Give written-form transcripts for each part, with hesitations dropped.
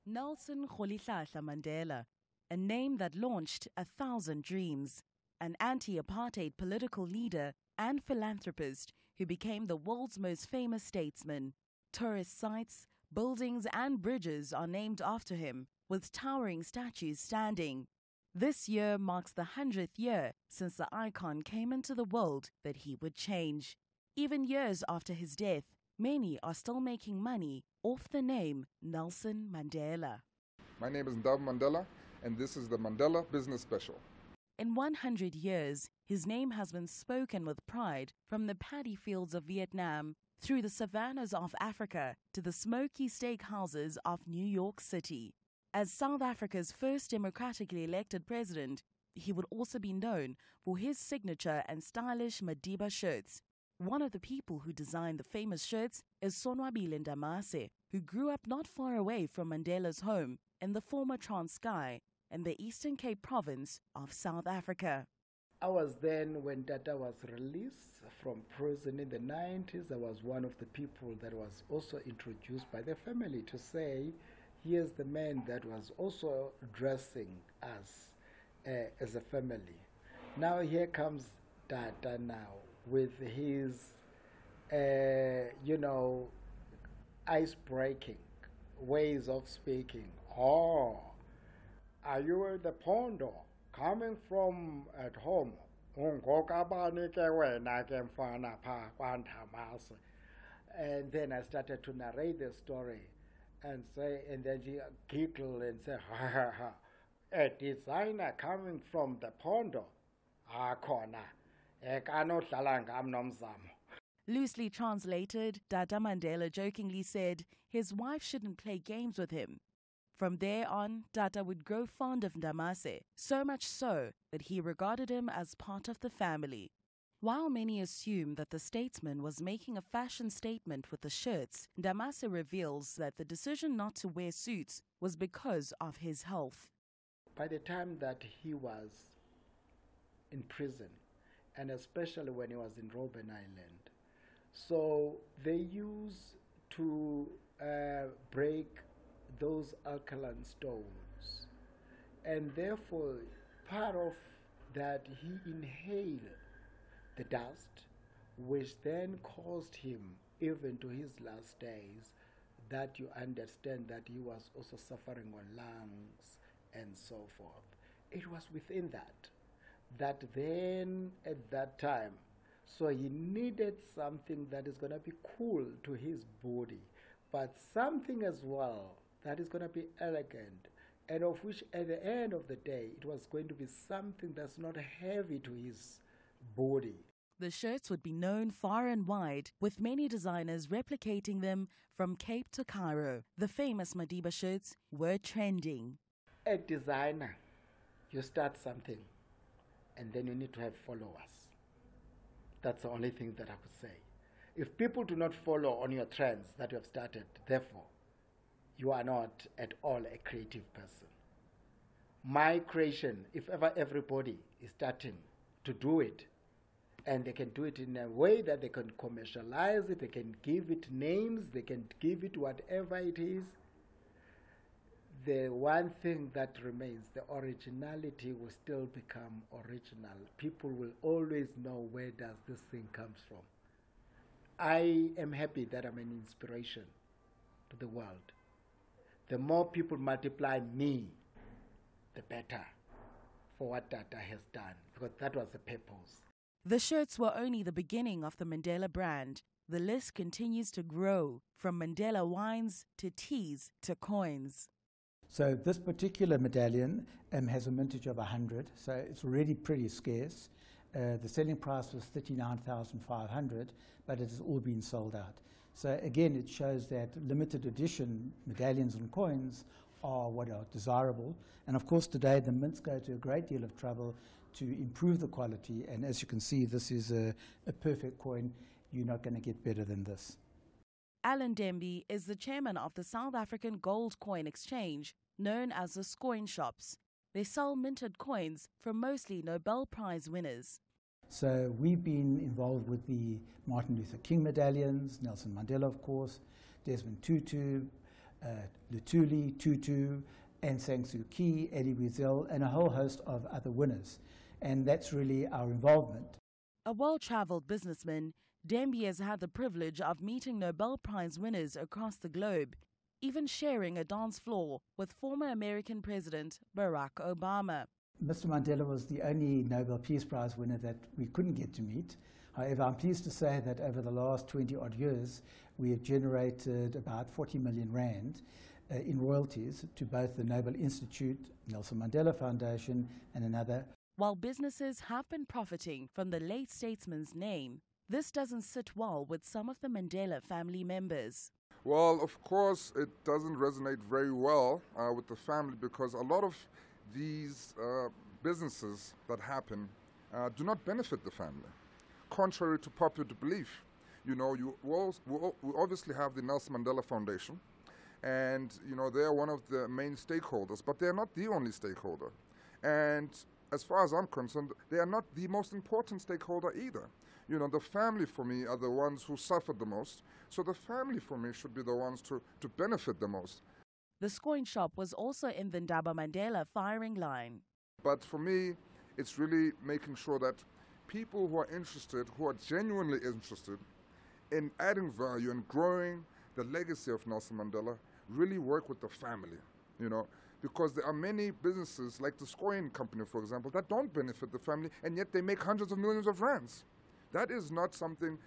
Nelson Mandela, a name that launched 1,000 dreams, an anti-apartheid political leader and philanthropist who became the world's most famous statesman. Tourist sites, buildings and bridges are named after him, with towering statues standing. This year marks the 100th year since the icon came into the world that he would change. Even years after his death, many are still making money off the name Nelson Mandela. My name is Nelson Mandela, and this is the Mandela Business Special. In 100 years, his name has been spoken with pride from the paddy fields of Vietnam, through the savannas of Africa to the smoky steakhouses of New York City. As South Africa's first democratically elected president, he would also be known for his signature and stylish Madiba shirts. One of the people who designed the famous shirts is Sonwabile Ndamase, who grew up not far away from Mandela's home in the former Transkei in the Eastern Cape province of South Africa. I was then, when Tata was released from prison in the 90s, I was one of the people that was also introduced by the family to say, here's the man that was also dressing us as a family. Now here comes Tata now with his, ice-breaking ways of speaking. Oh, are you at the Pondo? Coming from at home? And then I started to narrate the story and say, and then she giggled and said, ha ha ha, a designer coming from the Pondo? Loosely translated, Tata Mandela jokingly said his wife shouldn't play games with him. From there on, Tata would grow fond of Ndamase, so much so that he regarded him as part of the family. While many assume that the statesman was making a fashion statement with the shirts, Ndamase reveals that the decision not to wear suits was because of his health. By the time that he was in prison, and especially when he was in Robben Island, so they used to break those alkaline stones, and therefore part of that he inhaled the dust, which then caused him, even to his last days, that you understand that he was also suffering on lungs and so forth. It was within that then at that time, so he needed something that is going to be cool to his body, but something as well that is going to be elegant, and of which at the end of the day it was going to be something that's not heavy to his body. The shirts would be known far and wide, with many designers replicating them from Cape to Cairo. The famous Madiba shirts were trending. A designer, you start something and then you need to have followers. That's the only thing that I could say. If people do not follow on your trends that you have started, therefore, you are not at all a creative person. My creation, if ever everybody is starting to do it, and they can do it in a way that they can commercialize it, they can give it names, they can give it whatever it is, the one thing that remains, the originality, will still become original. People will always know where does this thing comes from. I am happy that I'm an inspiration to the world. The more people multiply me, the better for what Tata has done, because that was the purpose. The shirts were only the beginning of the Mandela brand. The list continues to grow, from Mandela wines to teas to coins. So this particular medallion has a mintage of 100, so it's already pretty scarce. The selling price was 39,500, but it has all been sold out. So again, it shows that limited edition medallions and coins are what are desirable. And of course today the mints go to a great deal of trouble to improve the quality, and as you can see, this is a perfect coin. You're not going to get better than this. Alan Demby is the chairman of the South African Gold Coin Exchange, known as the Coin Shops. They sell minted coins from mostly Nobel Prize winners. So we've been involved with the Martin Luther King medallions, Nelson Mandela, of course, Desmond Tutu, Lutuli, Tutu, Aung San Suu Kyi, Elie Wiesel, and a whole host of other winners. And that's really our involvement. A well-traveled businessman, Dembi has had the privilege of meeting Nobel Prize winners across the globe, even sharing a dance floor with former American President Barack Obama. Mr. Mandela was the only Nobel Peace Prize winner that we couldn't get to meet. However, I'm pleased to say that over the last 20-odd years, we have generated about 40 million rand in royalties to both the Nobel Institute, Nelson Mandela Foundation, and another. While businesses have been profiting from the late statesman's name, this doesn't sit well with some of the Mandela family members. Well, of course, it doesn't resonate very well with the family, because a lot of these businesses that happen do not benefit the family, contrary to popular belief. You know, we obviously have the Nelson Mandela Foundation, and you know, they are one of the main stakeholders, but they are not the only stakeholder. And as far as I'm concerned, they are not the most important stakeholder either. You know, the family for me are the ones who suffered the most, so the family for me should be the ones to benefit the most. The coin shop was also in the Madiba Mandela firing line. But for me, it's really making sure that people who are interested, who are genuinely interested in adding value and growing the legacy of Nelson Mandela, really work with the family, you know, because there are many businesses like the Coin Company, for example, that don't benefit the family, and yet they make hundreds of millions of rands. That is not something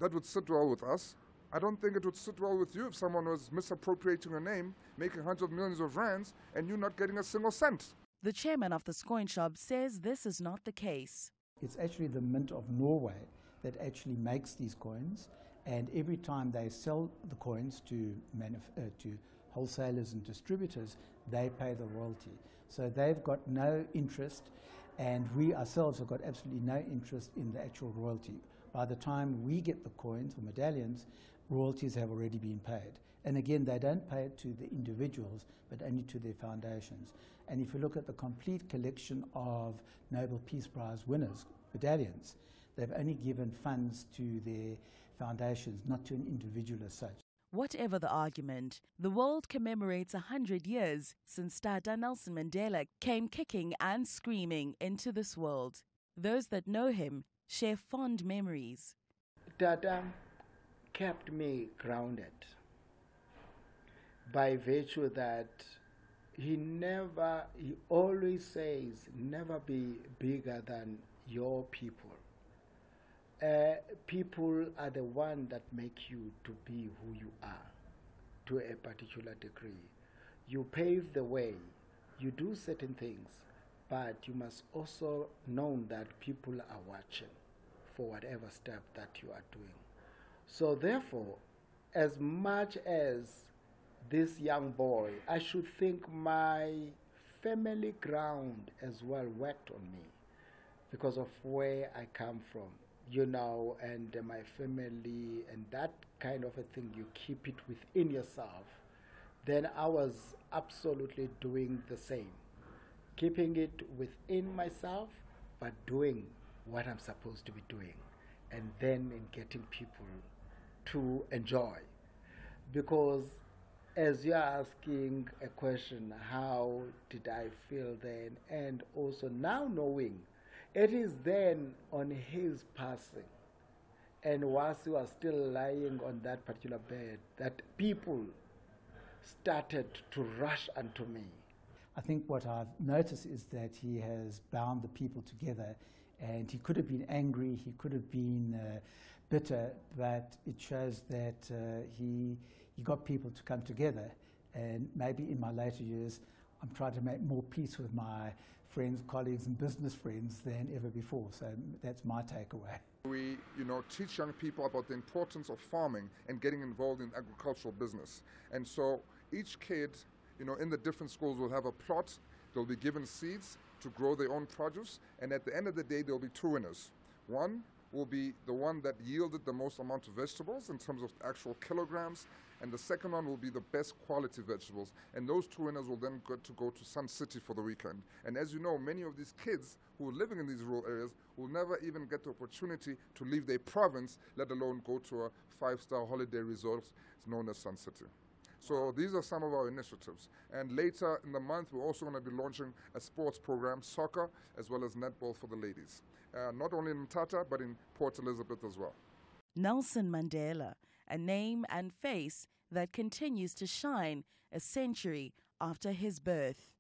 that would sit well with us. I don't think it would sit well with you if someone was misappropriating a name, making hundreds of millions of rands, and you not getting a single cent. The chairman of the coin shop says this is not the case. It's actually the Mint of Norway that actually makes these coins, and every time they sell the coins to wholesalers and distributors, they pay the royalty. So they've got no interest, and we ourselves have got absolutely no interest in the actual royalty. By the time we get the coins or medallions, royalties have already been paid. And again, they don't pay it to the individuals, but only to their foundations. And if you look at the complete collection of Nobel Peace Prize winners' medallions, they've only given funds to their foundations, not to an individual as such. Whatever the argument, the world commemorates 100 years since Tata Nelson Mandela came kicking and screaming into this world. Those that know him share fond memories. Tata kept me grounded by virtue that he always says, never be bigger than your people. People are the one that make you to be who you are to a particular degree. You pave the way, you do certain things, but you must also know that people are watching for whatever step that you are doing. So therefore, as much as this young boy, I should think my family ground as well worked on me because of where I come from. You know, and my family, and that kind of a thing, you keep it within yourself. Then I was absolutely doing the same, keeping it within myself, but doing what I'm supposed to be doing, and then in getting people to enjoy. Because as you're asking a question, how did I feel then, and also now knowing it is then on his passing, and whilst he was still lying on that particular bed, that people started to rush unto me. I think what I've noticed is that he has bound the people together, and he could have been angry, he could have been bitter, but it shows that he got people to come together. And maybe in my later years, I'm trying to make more peace with my friends, colleagues, and business friends than ever before. So that's my takeaway. We, teach young people about the importance of farming and getting involved in agricultural business. And so each kid, in the different schools will have a plot. They'll be given seeds to grow their own produce. And at the end of the day, there'll be two winners. One will be the one that yielded the most amount of vegetables in terms of actual kilograms, and the second one will be the best quality vegetables. And those two winners will then get to go to Sun City for the weekend. And as you know, many of these kids who are living in these rural areas will never even get the opportunity to leave their province, let alone go to a 5-star holiday resort known as Sun City. So these are some of our initiatives. And later in the month, we're also going to be launching a sports program, soccer, as well as netball for the ladies. Not only in Mthatha, but in Port Elizabeth as well. Nelson Mandela, a name and face that continues to shine a century after his birth.